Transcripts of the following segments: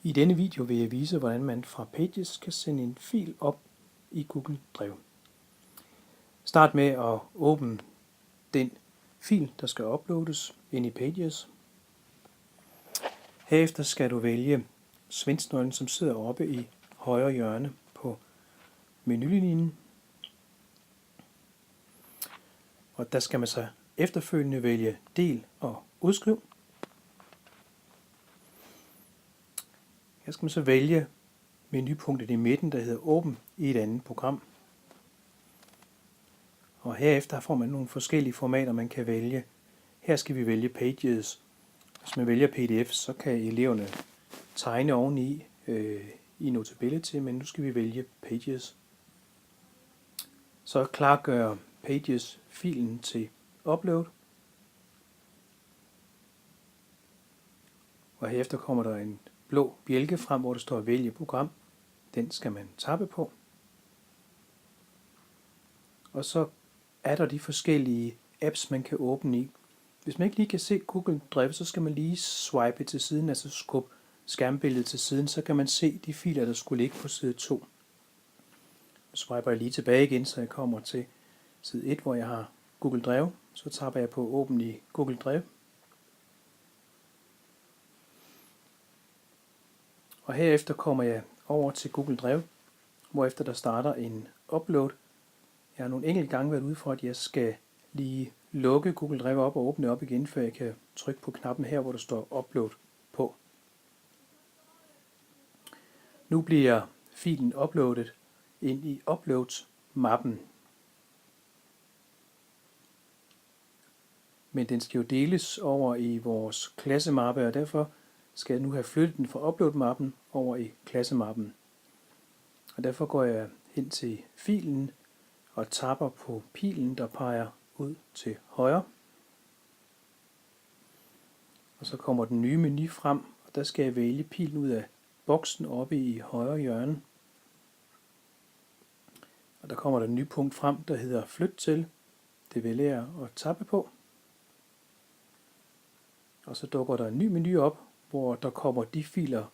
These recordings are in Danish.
I denne video vil jeg vise, hvordan man fra Pages kan sende en fil op i Google Drive. Start med at åbne den fil, der skal uploades ind i Pages. Herefter skal du vælge svensknøglen, som sidder oppe i højre hjørne på menulinjen. Og der skal man så efterfølgende vælge del og udskriv. Her skal man så vælge menupunktet i midten, der hedder åbn i et andet program. Og herefter får man nogle forskellige formater, man kan vælge. Her skal vi vælge Pages. Hvis man vælger PDF, så kan eleverne tegne oveni i Notability, men nu skal vi vælge Pages. Så klargør Pages filen til upload. Og herefter kommer der en blå bjælke frem, hvor der står vælge program. Den skal man tappe på. Og så er der de forskellige apps, man kan åbne i. Hvis man ikke lige kan se Google Drive, så skal man lige swipe til siden, altså skubbe skærmbilledet til siden, så kan man se de filer, der skulle ligge på side 2. Så swiper jeg lige tilbage igen, så jeg kommer til side 1, hvor jeg har Google Drive. Så tapper jeg på åbn i Google Drive. Og herefter kommer jeg over til Google Drive, hvorefter der starter en upload. Jeg har nogle enkelte gange været ude for, at jeg skal lige lukke Google Drive op og åbne op igen, før jeg kan trykke på knappen her, hvor der står upload på. Nu bliver filen uploadet ind i uploads-mappen. Men den skal jo deles over i vores klassemappe, og derfor skal jeg nu have flyttet den fra upload-mappen over i klassemappen. Og derfor går jeg hen til filen og tapper på pilen, der peger ud til højre. Og så kommer den nye menu frem, og der skal jeg vælge pilen ud af boksen oppe i højre hjørne. Og der kommer der et nyt punkt frem, der hedder flyt til. Det vælger jeg at tappe på. Og så dukker der en ny menu op, hvor der kommer de filer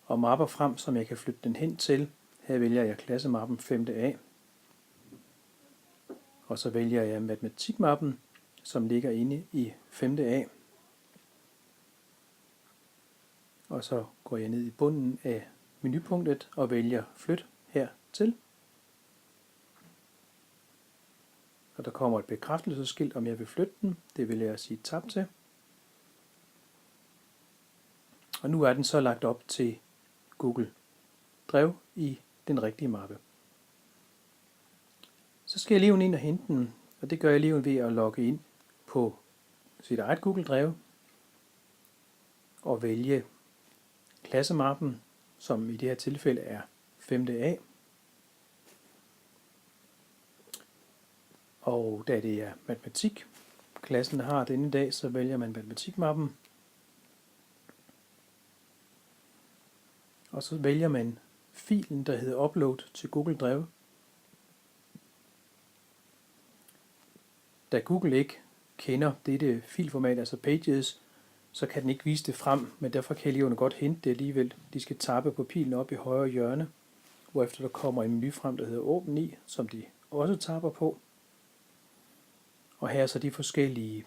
og mapper frem, som jeg kan flytte den hen til. Her vælger jeg klassemappen 5A. Og så vælger jeg matematikmappen, som ligger inde i 5A. Og så går jeg ned i bunden af menupunktet og vælger flyt hertil. Og der kommer et bekræftelsesskilt, om jeg vil flytte den. Det vil jeg sige tab til. Og nu er den så lagt op til Google Drive i den rigtige mappe. Så skal eleven ind og hente den, og det gør eleven ved at logge ind på sit eget Google Drive og vælge klassemappen, som i det her tilfælde er 5A. Og da det er matematik, klassen har denne dag, så vælger man matematikmappen. Og så vælger man filen, der hedder upload til Google Drive. Da Google ikke kender dette filformat, altså Pages, så kan den ikke vise det frem, men derfor kan eleverne godt hente det alligevel. De skal tappe på pilen op i højre hjørne, hvorefter der kommer en menu frem, der hedder åbn i, som de også tapper på. Og her er så de forskellige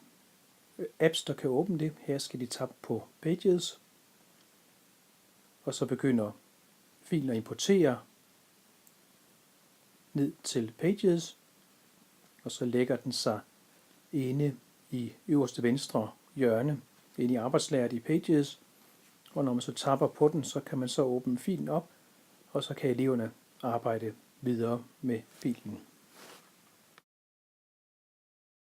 apps, der kan åbne det. Her skal de tappe på Pages. Og så begynder filen at importere ned til Pages, og så lægger den sig inde i øverste venstre hjørne, inde i arbejdslageret i Pages, og når man så tapper på den, så kan man så åbne filen op, og så kan eleverne arbejde videre med filen.